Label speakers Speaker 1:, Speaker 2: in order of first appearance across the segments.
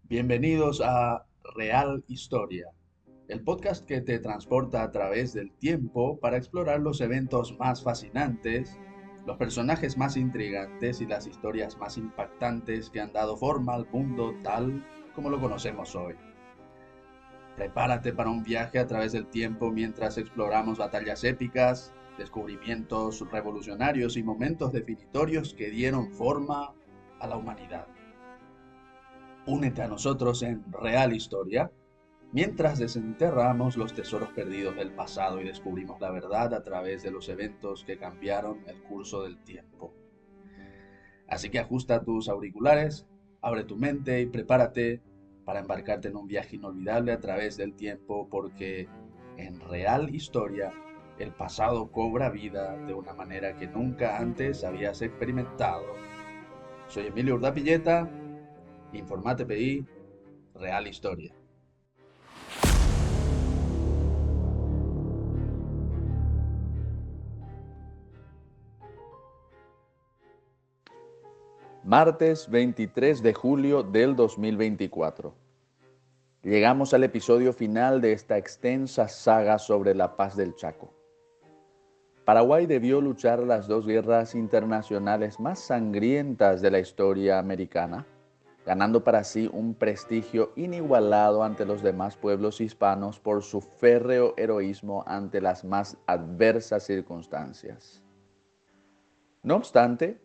Speaker 1: Bienvenidos a Real Historia, el podcast que te transporta a través del tiempo para explorar los eventos más fascinantes, los personajes más intrigantes y las historias más impactantes que han dado forma al mundo tal como lo conocemos hoy. Prepárate para un viaje a través del tiempo mientras exploramos batallas épicas, descubrimientos revolucionarios y momentos definitorios que dieron forma a la humanidad. Únete a nosotros en Real Historia mientras desenterramos los tesoros perdidos del pasado y descubrimos la verdad a través de los eventos que cambiaron el curso del tiempo. Así que ajusta tus auriculares, abre tu mente y prepárate para embarcarte en un viaje inolvidable a través del tiempo porque en Real Historia el pasado cobra vida de una manera que nunca antes habías experimentado. Soy Emilio Urdapilleta, Informate PI, Real Historia. Martes 23 de julio del 2024. Llegamos al episodio final de esta extensa saga sobre la paz del Chaco. Paraguay debió luchar las dos guerras internacionales más sangrientas de la historia americana, ganando para sí un prestigio inigualado ante los demás pueblos hispanos por su férreo heroísmo ante las más adversas circunstancias. No obstante,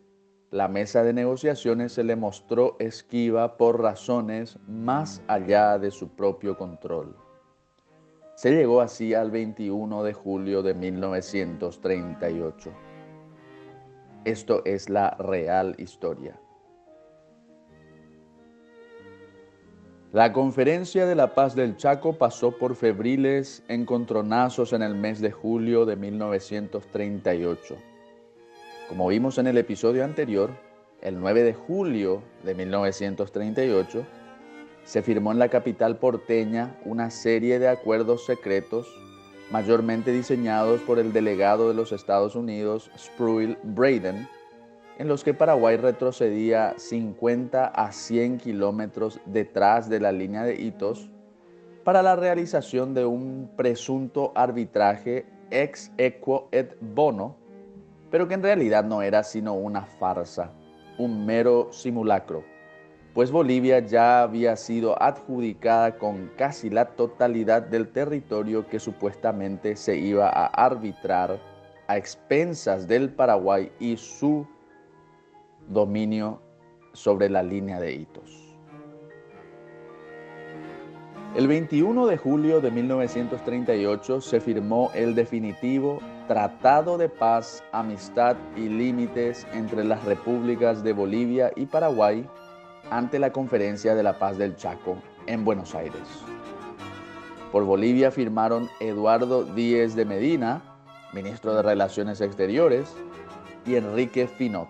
Speaker 1: la mesa de negociaciones se le mostró esquiva por razones más allá de su propio control. Se llegó así al 21 de julio de 1938. Esto es la real historia. La Conferencia de la Paz del Chaco pasó por febriles encontronazos en el mes de julio de 1938. Como vimos en el episodio anterior, el 9 de julio de 1938, se firmó en la capital porteña una serie de acuerdos secretos, mayormente diseñados por el delegado de los Estados Unidos, Sproul Braden, en los que Paraguay retrocedía 50 a 100 kilómetros detrás de la línea de Itos para la realización de un presunto arbitraje ex equo et bono, pero que en realidad no era sino una farsa, un mero simulacro, pues Bolivia ya había sido adjudicada con casi la totalidad del territorio que supuestamente se iba a arbitrar a expensas del Paraguay y su dominio sobre la línea de Itos. El 21 de julio de 1938 se firmó el definitivo Tratado de Paz, Amistad y Límites entre las repúblicas de Bolivia y Paraguay ante la Conferencia de la Paz del Chaco en Buenos Aires. Por Bolivia firmaron Eduardo Díez de Medina, ministro de Relaciones Exteriores, y Enrique Finot,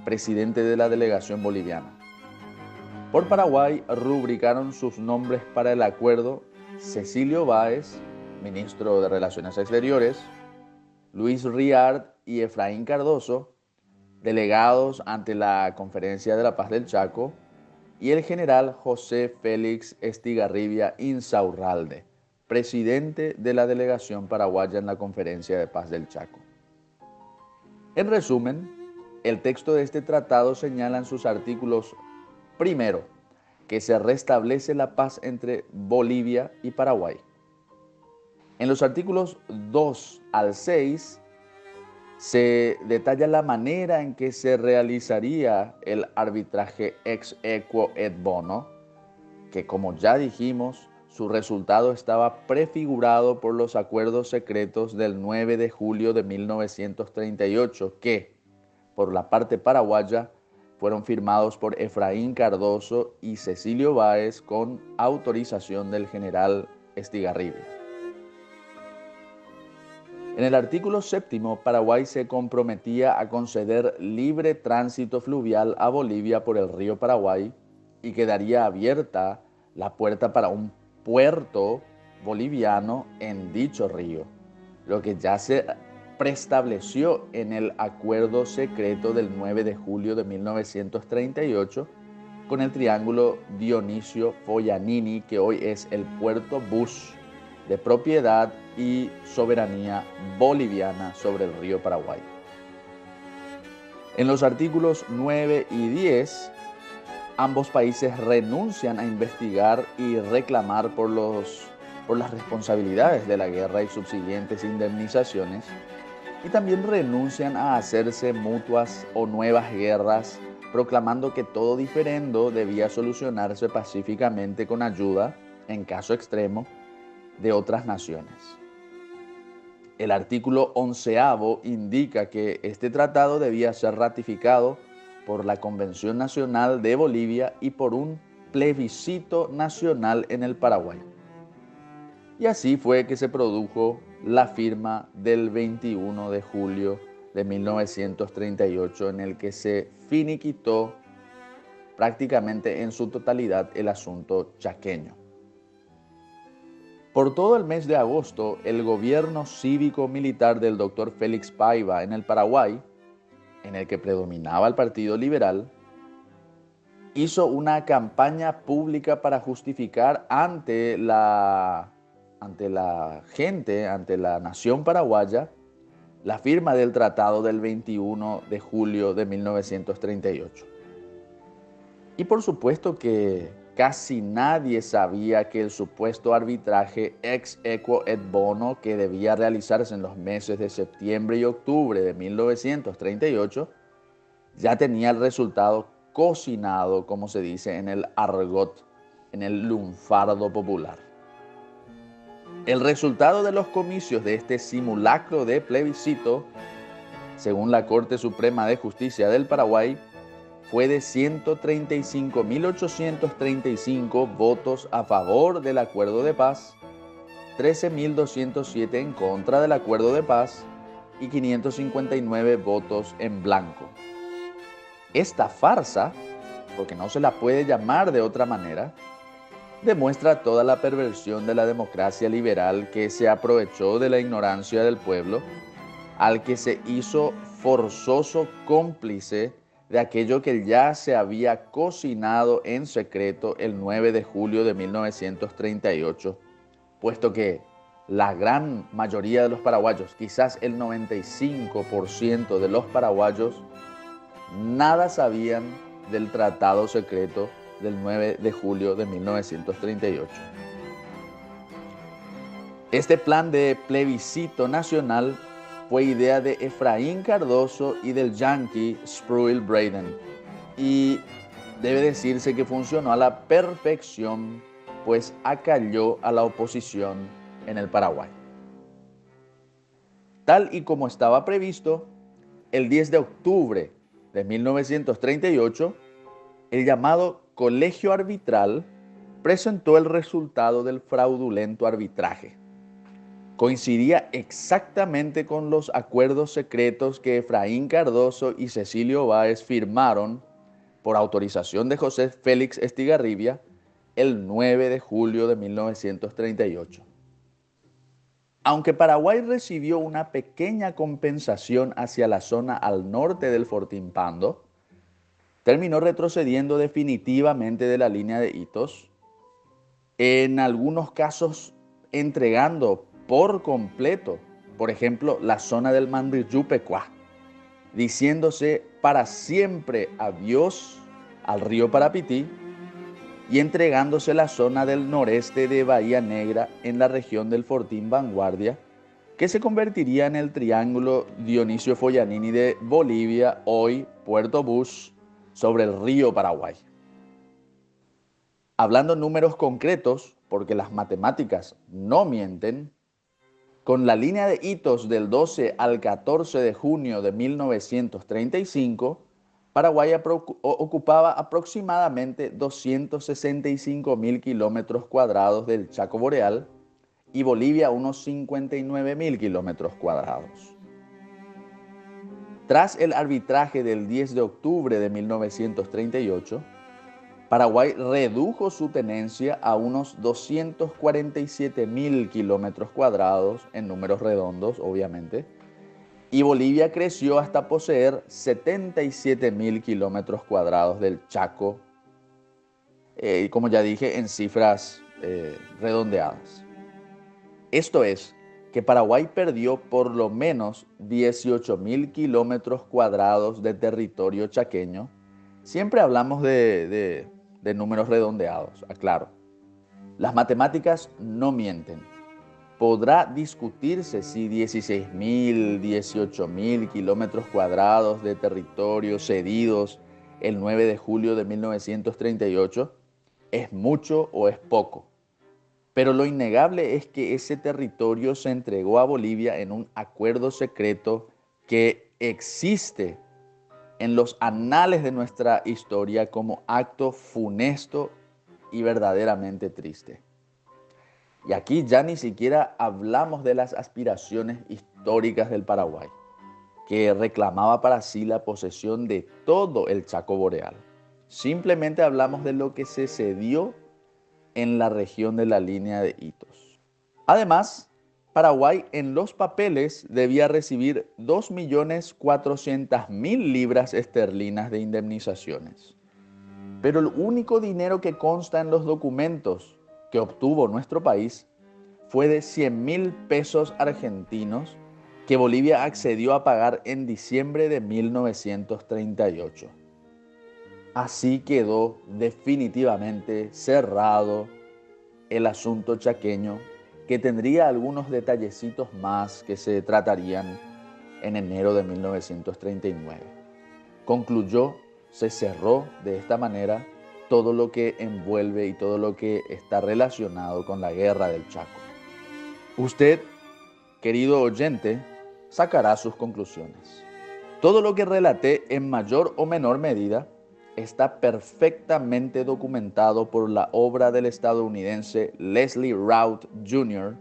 Speaker 1: presidente de la delegación boliviana. Por Paraguay rubricaron sus nombres para el acuerdo Cecilio Báez, ministro de Relaciones Exteriores, Luis Riard y Efraín Cardoso, delegados ante la Conferencia de la Paz del Chaco, y el general José Félix Estigarribia Insaurralde, presidente de la delegación paraguaya en la Conferencia de Paz del Chaco. En resumen, el texto de este tratado señala en sus artículos: primero, que se restablece la paz entre Bolivia y Paraguay. En los artículos 2 al 6 se detalla la manera en que se realizaría el arbitraje ex equo et bono, que como ya dijimos, su resultado estaba prefigurado por los acuerdos secretos del 9 de julio de 1938, que, por la parte paraguaya, fueron firmados por Efraín Cardoso y Cecilio Báez con autorización del general Estigarribia. En el artículo 7, Paraguay se comprometía a conceder libre tránsito fluvial a Bolivia por el río Paraguay y quedaría abierta la puerta para un puerto boliviano en dicho río, lo que ya se preestableció en el acuerdo secreto del 9 de julio de 1938 con el triángulo Dionisio Foglianini, que hoy es el Puerto Bus, de propiedad y soberanía boliviana sobre el río Paraguay. En los artículos 9 y 10, ambos países renuncian a investigar y reclamar por las responsabilidades de la guerra y subsiguientes indemnizaciones, y también renuncian a hacerse mutuas o nuevas guerras, proclamando que todo diferendo debía solucionarse pacíficamente con ayuda, en caso extremo, de otras naciones. El artículo 11º indica que este tratado debía ser ratificado por la Convención Nacional de Bolivia y por un plebiscito nacional en el Paraguay. Y así fue que se produjo la firma del 21 de julio de 1938, en el que se finiquitó prácticamente en su totalidad el asunto chaqueño. Por todo el mes de agosto, el gobierno cívico-militar del doctor Félix Paiva en el Paraguay, en el que predominaba el Partido Liberal, hizo una campaña pública para justificar ante la nación paraguaya, la firma del tratado del 21 de julio de 1938. Y por supuesto que casi nadie sabía que el supuesto arbitraje ex equo et bono, que debía realizarse en los meses de septiembre y octubre de 1938, ya tenía el resultado cocinado, como se dice en el argot, en el lunfardo popular. El resultado de los comicios de este simulacro de plebiscito, según la Corte Suprema de Justicia del Paraguay, fue de 135.835 votos a favor del acuerdo de paz, 13.207 en contra del acuerdo de paz y 559 votos en blanco. Esta farsa, porque no se la puede llamar de otra manera, demuestra toda la perversión de la democracia liberal, que se aprovechó de la ignorancia del pueblo, al que se hizo forzoso cómplice de aquello que ya se había cocinado en secreto el 9 de julio de 1938, puesto que la gran mayoría de los paraguayos, quizás el 95% de los paraguayos, nada sabían del tratado secreto del 9 de julio de 1938. Este plan de plebiscito nacional fue idea de Efraín Cardoso y del yanqui Sproul Braden, y debe decirse que funcionó a la perfección, pues acalló a la oposición en el Paraguay. Tal y como estaba previsto, el 10 de octubre de 1938, el llamado Colegio Arbitral presentó el resultado del fraudulento arbitraje. Coincidía exactamente con los acuerdos secretos que Efraín Cardoso y Cecilio Báez firmaron por autorización de José Félix Estigarribia el 9 de julio de 1938. Aunque Paraguay recibió una pequeña compensación hacia la zona al norte del Fortín Pando, terminó retrocediendo definitivamente de la línea de Itos, en algunos casos entregando por completo, por ejemplo, la zona del Mandiyupecuá, diciéndose para siempre adiós al río Parapití, y entregándose la zona del noreste de Bahía Negra en la región del Fortín Vanguardia, que se convertiría en el triángulo Dionisio Foglianini de Bolivia, hoy Puerto Bus, sobre el río Paraguay. Hablando en números concretos, porque las matemáticas no mienten, con la línea de Itos del 12 al 14 de junio de 1935, Paraguay ocupaba aproximadamente 265.000 kilómetros cuadrados del Chaco Boreal y Bolivia unos 59.000 kilómetros cuadrados. Tras el arbitraje del 10 de octubre de 1938, Paraguay redujo su tenencia a unos 247.000 kilómetros cuadrados, en números redondos, obviamente, y Bolivia creció hasta poseer 77.000 kilómetros cuadrados del Chaco como ya dije, en cifras redondeadas. Esto es, que Paraguay perdió por lo menos 18.000 kilómetros cuadrados de territorio chaqueño. Siempre hablamos de números redondeados, aclaro. Las matemáticas no mienten. Podrá discutirse si 16.000, 18.000 kilómetros cuadrados de territorio cedidos el 9 de julio de 1938 es mucho o es poco. Pero lo innegable es que ese territorio se entregó a Bolivia en un acuerdo secreto que existe en los anales de nuestra historia como acto funesto y verdaderamente triste. Y aquí ya ni siquiera hablamos de las aspiraciones históricas del Paraguay, que reclamaba para sí la posesión de todo el Chaco Boreal. Simplemente hablamos de lo que se cedió en la región de la línea de Itos. Además, Paraguay en los papeles debía recibir 2.400.000 libras esterlinas de indemnizaciones. Pero el único dinero que consta en los documentos que obtuvo nuestro país fue de 100.000 pesos argentinos que Bolivia accedió a pagar en diciembre de 1938. Así quedó definitivamente cerrado el asunto chaqueño, que tendría algunos detallecitos más que se tratarían en enero de 1939. Concluyó, se cerró de esta manera todo lo que envuelve y todo lo que está relacionado con la guerra del Chaco. Usted, querido oyente, sacará sus conclusiones. Todo lo que relaté en mayor o menor medida está perfectamente documentado por la obra del estadounidense Leslie Routh Jr.,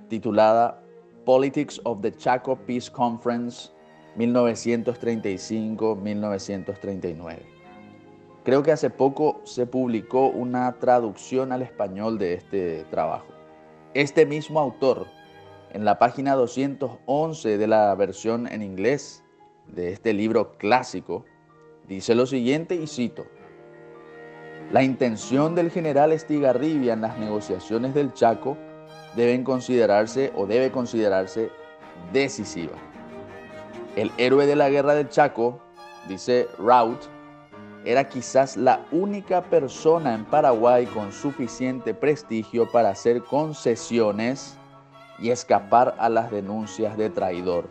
Speaker 1: titulada Politics of the Chaco Peace Conference 1935-1939. Creo que hace poco se publicó una traducción al español de este trabajo. Este mismo autor, en la página 211 de la versión en inglés de este libro clásico, dice lo siguiente y cito: la intención del general Estigarribia en las negociaciones del Chaco debe considerarse decisiva. El héroe de la guerra del Chaco, dice Routh, era quizás la única persona en Paraguay con suficiente prestigio para hacer concesiones y escapar a las denuncias de traidor.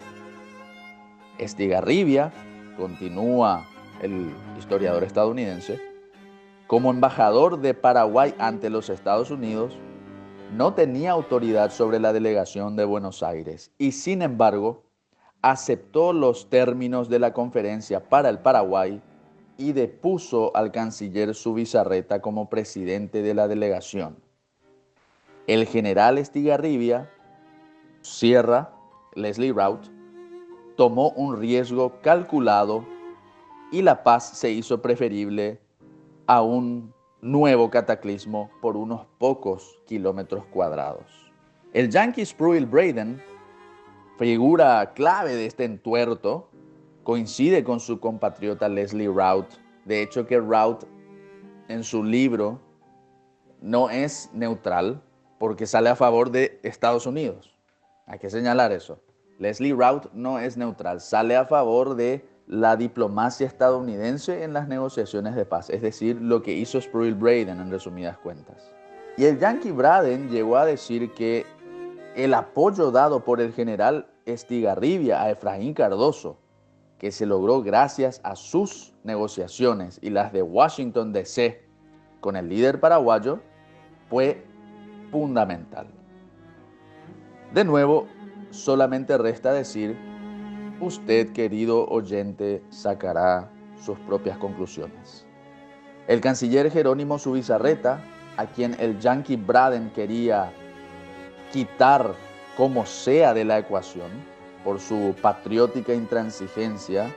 Speaker 1: Estigarribia, continúa el historiador estadounidense, como embajador de Paraguay ante los Estados Unidos, no tenía autoridad sobre la delegación de Buenos Aires y, sin embargo, aceptó los términos de la conferencia para el Paraguay y depuso al canciller Zubizarreta como presidente de la delegación. El general Estigarribia, cierra Leslie Routh, tomó un riesgo calculado y la paz se hizo preferible a un nuevo cataclismo por unos pocos kilómetros cuadrados. El yanqui Spruill Braden, figura clave de este entuerto, coincide con su compatriota Leslie Routh. De hecho, que Routh en su libro no es neutral porque sale a favor de Estados Unidos. Hay que señalar eso. Leslie Routh no es neutral, sale a favor de la diplomacia estadounidense en las negociaciones de paz, es decir, lo que hizo Spruill Braden en resumidas cuentas. Y el yanqui Braden llegó a decir que el apoyo dado por el general Estigarribia a Efraín Cardoso, que se logró gracias a sus negociaciones y las de Washington D.C. con el líder paraguayo, fue fundamental. De nuevo, solamente resta decir, usted, querido oyente, sacará sus propias conclusiones. El canciller Jerónimo Zubizarreta, a quien el yanqui Braden quería quitar como sea de la ecuación por su patriótica intransigencia,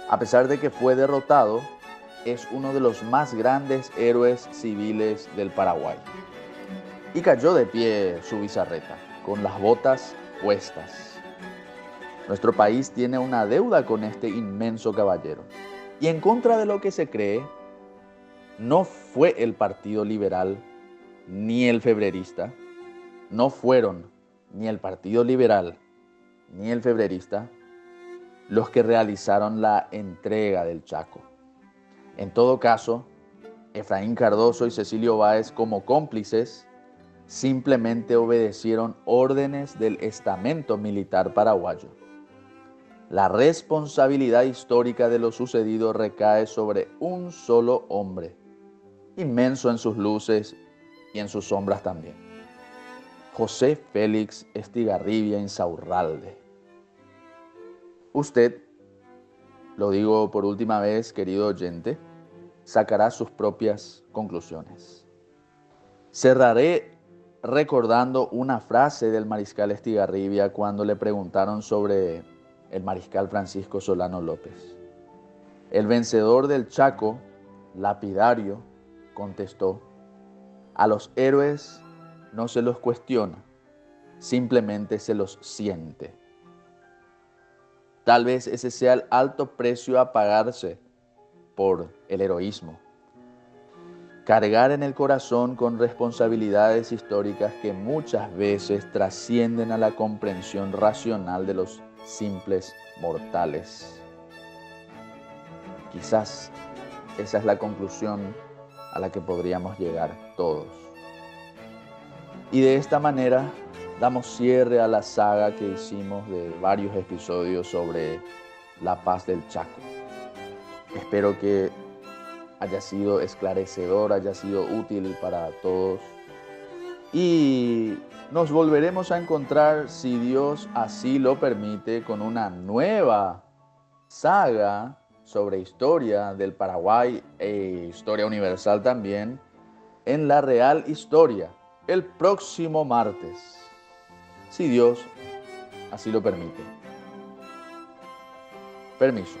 Speaker 1: a pesar de que fue derrotado, es uno de los más grandes héroes civiles del Paraguay. Y cayó de pie Zubizarreta, con las botas puestas. Nuestro país tiene una deuda con este inmenso caballero. Y en contra de lo que se cree, no fue el Partido Liberal ni el febrerista, no fueron ni el Partido Liberal ni el febrerista los que realizaron la entrega del Chaco. En todo caso, Efraín Cardoso y Cecilio Báez, como cómplices, simplemente obedecieron órdenes del estamento militar paraguayo. La responsabilidad histórica de lo sucedido recae sobre un solo hombre, inmenso en sus luces y en sus sombras también: José Félix Estigarribia Insaurralde. Usted, lo digo por última vez, querido oyente, sacará sus propias conclusiones. Cerraré recordando una frase del mariscal Estigarribia cuando le preguntaron sobre el mariscal Francisco Solano López. El vencedor del Chaco, lapidario, contestó: a los héroes no se los cuestiona, simplemente se los siente. Tal vez ese sea el alto precio a pagarse por el heroísmo. Cargar en el corazón con responsabilidades históricas que muchas veces trascienden a la comprensión racional de los simples mortales. Quizás esa es la conclusión a la que podríamos llegar todos. Y de esta manera damos cierre a la saga que hicimos de varios episodios sobre la paz del Chaco. Espero que haya sido esclarecedor, haya sido útil para todos. Y nos volveremos a encontrar, si Dios así lo permite, con una nueva saga sobre historia del Paraguay e historia universal también, en La Real Historia, el próximo martes, si Dios así lo permite. Permiso.